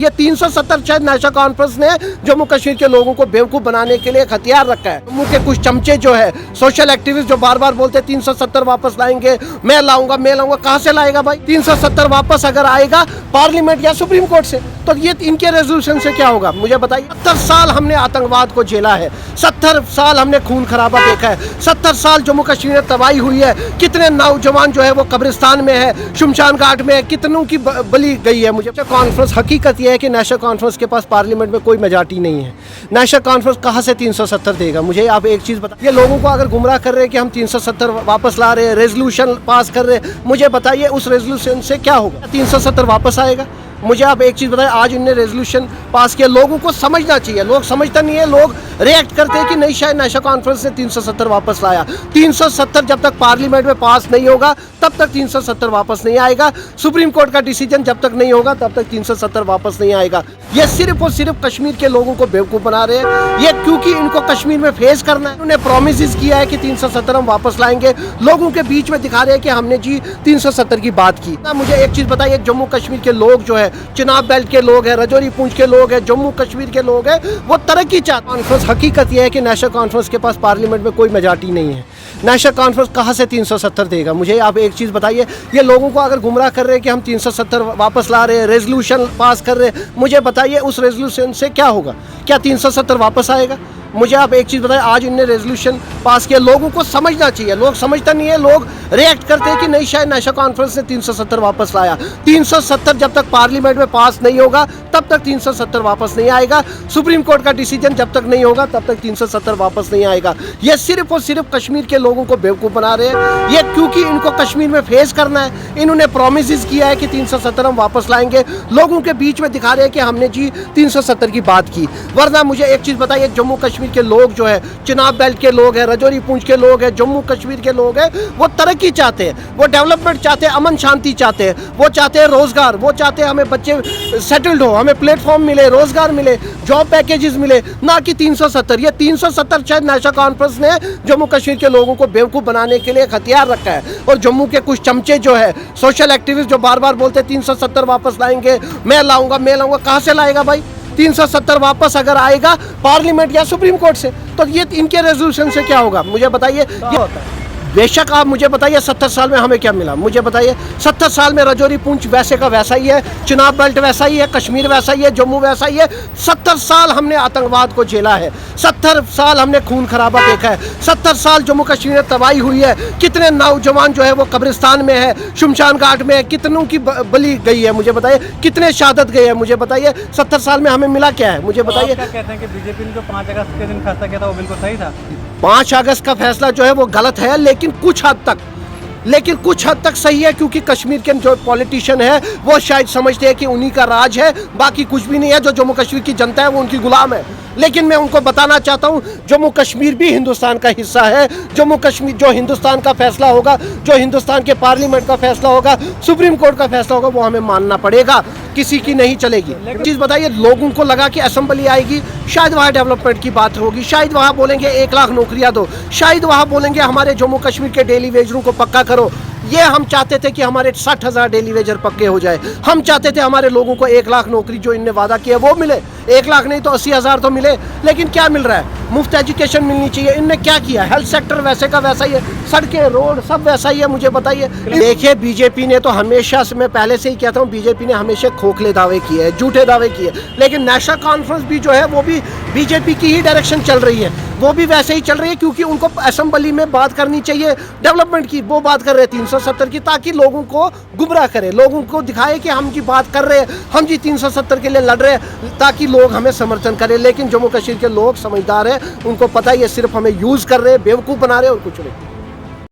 ये 370 शायद national conference ने जम्मू कश्मीर के लोगों को बेवकूफ बनाने के लिए एक हथियार रखा है। जम्मू के कुछ चमचे जो है सोशल एक्टिविस्ट जो बार बार बोलते हैं 370 वापस लाएंगे, मैं लाऊंगा। कहाँ से लाएगा भाई? 370 वापस अगर आएगा पार्लियामेंट या सुप्रीम कोर्ट से, तो ये इनके रेजोल्यूशन से क्या होगा मुझे बताइए। 70 साल हमने आतंकवाद को झेला है, 70 साल हमने खून खराबा देखा है, 70 साल जम्मू कश्मीर में तबाही हुई है। कितने नौजवान जो है वो कब्रिस्तान में है, शमशान घाट में है, कितनों की बलि गई है। मुझे कॉन्फ्रेंस हकीकत है कि नेशनल कॉन्फ्रेंस के पास पार्लियामेंट में कोई मेजॉरिटी नहीं है। नेशनल कॉन्फ्रेंस कहां से 370 देगा? मुझे आप एक चीज बताइए। ये लोगों को अगर गुमराह कर रहे हैं कि हम 370 वापस ला रहे हैं, रेजोल्यूशन पास कर रहे हैं, मुझे बताइए उस रेजोल्यूशन से क्या होगा? 370 वापस आएगा? मुझे आप एक चीज़ बताएं, आज इन्होंने रेजोल्यूशन पास किया, लोगों को समझना चाहिए। लोग समझता नहीं है, लोग रिएक्ट करते हैं कि नहीं शायद नेशनल कॉन्फ्रेंस ने 370 वापस लाया। 370 जब तक पार्लियामेंट में पास नहीं होगा तब तक 370 वापस नहीं आएगा। सुप्रीम कोर्ट का डिसीजन जब तक नहीं होगा तब तक 370 वापस नहीं आएगा। ये सिर्फ और सिर्फ कश्मीर के लोगों को बेवकूफ़ बना रहे हैं। ये क्योंकि इनको कश्मीर में फेस करना है। उन्होंने प्रोमिस किया है कि 370 हम वापस लाएंगे, लोगों के बीच में दिखा रहे हैं कि हमने जी 370 की बात की। मुझे एक चीज़ बताइए, जम्मू कश्मीर के लोग जो है, चिनाब बेल्ट के लोग हैं, रजौरी पूंछ के लोग हैं, जम्मू कश्मीर के लोग हैं, वो तरक्की चाहते हैं। कॉन्फ्रेंस हकीकत यह है कि नेशनल कॉन्फ्रेंस के पास पार्लियामेंट में कोई मेजॉरिटी नहीं है। नेशनल कॉन्फ्रेंस कहां से 370 देगा? मुझे आप एक चीज़ बताइए। ये लोगों को अगर गुमराह कर रहे हैं कि हम 370 वापस ला रहे हैं, रेजोल्यूशन पास कर रहे हैं, मुझे बताइए उस रेजोल्यूशन से क्या होगा? क्या 370 वापस आएगा? मुझे आप एक चीज़ बताएं, आज इन्होंने रेजोल्यूशन पास किया, लोगों को समझना चाहिए। लोग समझता नहीं है, लोग रिएक्ट करते हैं कि नहीं शायद नेशनल कॉन्फ्रेंस ने 370 वापस लाया। 370 जब तक पार्लियामेंट में पास नहीं होगा तब तक 370 वापस नहीं आएगा। सुप्रीम कोर्ट का डिसीजन जब तक नहीं होगा तब तक 370 वापस नहीं आएगा। ये सिर्फ और सिर्फ कश्मीर के लोगों को बेवकूफ़ बना रहे हैं। ये क्योंकि इनको कश्मीर में फेस करना है। इन्होंने प्रोमिस किया है कि 370 हम वापस लाएंगे, लोगों के बीच में दिखा रहे हैं कि हमने जी 370 की बात की। वरना मुझे एक चीज़ बताइए, जम्मू कश्मीर के लोग जो है, चिनाब बेल्ट के लोग हैं, रजौरी पूंछ के लोग हैं, जम्मू कश्मीर के लोग हैं, वो तरक्की चाहते हैं, वो डेवलपमेंट चाहते हैं, अमन शांति चाहते हैं, वो चाहते हैं रोजगार, वो चाहते हैं हमें बच्चे सेटल्ड हो, हमें प्लेटफॉर्म मिले, रोजगार मिले, जॉब पैकेजेस मिले, ना कि 370। ये 370 शायद नेशनल कॉन्फ्रेंस ने जम्मू कश्मीर के लोगों को बेवकूफ़ बनाने के लिए एक हथियार रखा है। और जम्मू के कुछ चमचे जो है सोशल एक्टिविस्ट जो बार बार बोलते हैं 370 वापस लाएंगे, मैं लाऊंगा। कहाँ से लाएगा भाई? 370 वापस अगर आएगा पार्लियामेंट या सुप्रीम कोर्ट से, तो ये इनके रेजोल्यूशन से क्या होगा मुझे बताइए। बेशक आप मुझे बताइए 70 साल में हमें क्या मिला? मुझे बताइए 70 साल में रजौरी पूंछ वैसे का वैसा ही है, चिनाब बेल्ट वैसा ही है, कश्मीर वैसा ही है, जम्मू वैसा ही है। 70 साल हमने आतंकवाद को झेला है, 70 साल हमने खून खराबा देखा है, 70 साल जम्मू कश्मीर में तबाही हुई है। कितने नौजवान जो है वो कब्रिस्तान में है, शमशान घाट में है, कितनों की बलि गई है मुझे बताइए, कितने शहादत गए हैं मुझे बताइए। 70 साल में हमें मिला क्या है मुझे बताइए। क्या कहते हैं कि बीजेपी ने जो 5 अगस्त के दिन फैसला किया था वो बिल्कुल सही था? 5 अगस्त का फैसला जो है वो गलत है, लेकिन कुछ हद तक सही है, क्योंकि कश्मीर के जो पॉलिटिशियन है वो शायद समझते हैं कि उन्हीं का राज है, बाकी कुछ भी नहीं है। जो जम्मू कश्मीर की जनता है वो उनकी गुलाम है। लेकिन मैं उनको बताना चाहता हूँ, जम्मू कश्मीर भी हिंदुस्तान का हिस्सा है। जम्मू कश्मीर जो हिंदुस्तान का फैसला होगा, जो हिंदुस्तान के पार्लियामेंट का फैसला होगा, सुप्रीम कोर्ट का फैसला होगा, वो हमें मानना पड़ेगा, किसी की नहीं चलेगी। चीज़ बताइए, लोगों को लगा कि असेंबली आएगी, शायद वहाँ डेवलपमेंट की बात होगी, शायद वहाँ बोलेंगे 1 लाख नौकरियाँ दो, शायद वहाँ बोलेंगे हमारे जम्मू कश्मीर के डेली वेजरों को पक्का करो। ये हम चाहते थे कि हमारे 60,000 डेली वेजर पक्के हो जाए। हम चाहते थे हमारे लोगों को 1 लाख नौकरी जो इनने वादा किया वो मिले। 1 लाख नहीं तो 80,000 तो मिले। लेकिन क्या मिल रहा है? मुफ्त एजुकेशन मिलनी चाहिए। इनने क्या किया? हेल्थ सेक्टर वैसे का वैसा ही है, सड़कें रोड सब वैसा ही है मुझे बताइए। देखिए, बीजेपी ने तो हमेशा से, मैं पहले से ही कहता हूँ, बीजेपी ने हमेशा खोखले दावे किए, झूठे दावे किए। लेकिन नेशनल कॉन्फ्रेंस भी जो है वो भी बीजेपी की ही डायरेक्शन चल रही है, वो भी वैसे ही चल रही है, क्योंकि उनको असेंबली में बात करनी चाहिए डेवलपमेंट की, वो बात कर रहे हैं 370 की, ताकि लोगों को गुमराह करे, लोगों को दिखाए कि हम जी बात कर रहे हैं, हम जी 370 के लिए लड़ रहे हैं, ताकि लोग हमें समर्थन करें। लेकिन जम्मू कश्मीर के लोग समझदार हैं, उनको पता है ये सिर्फ हमें यूज़ कर रहे हैं, बेवकूफ़ बना रहे हैं और कुछ नहीं।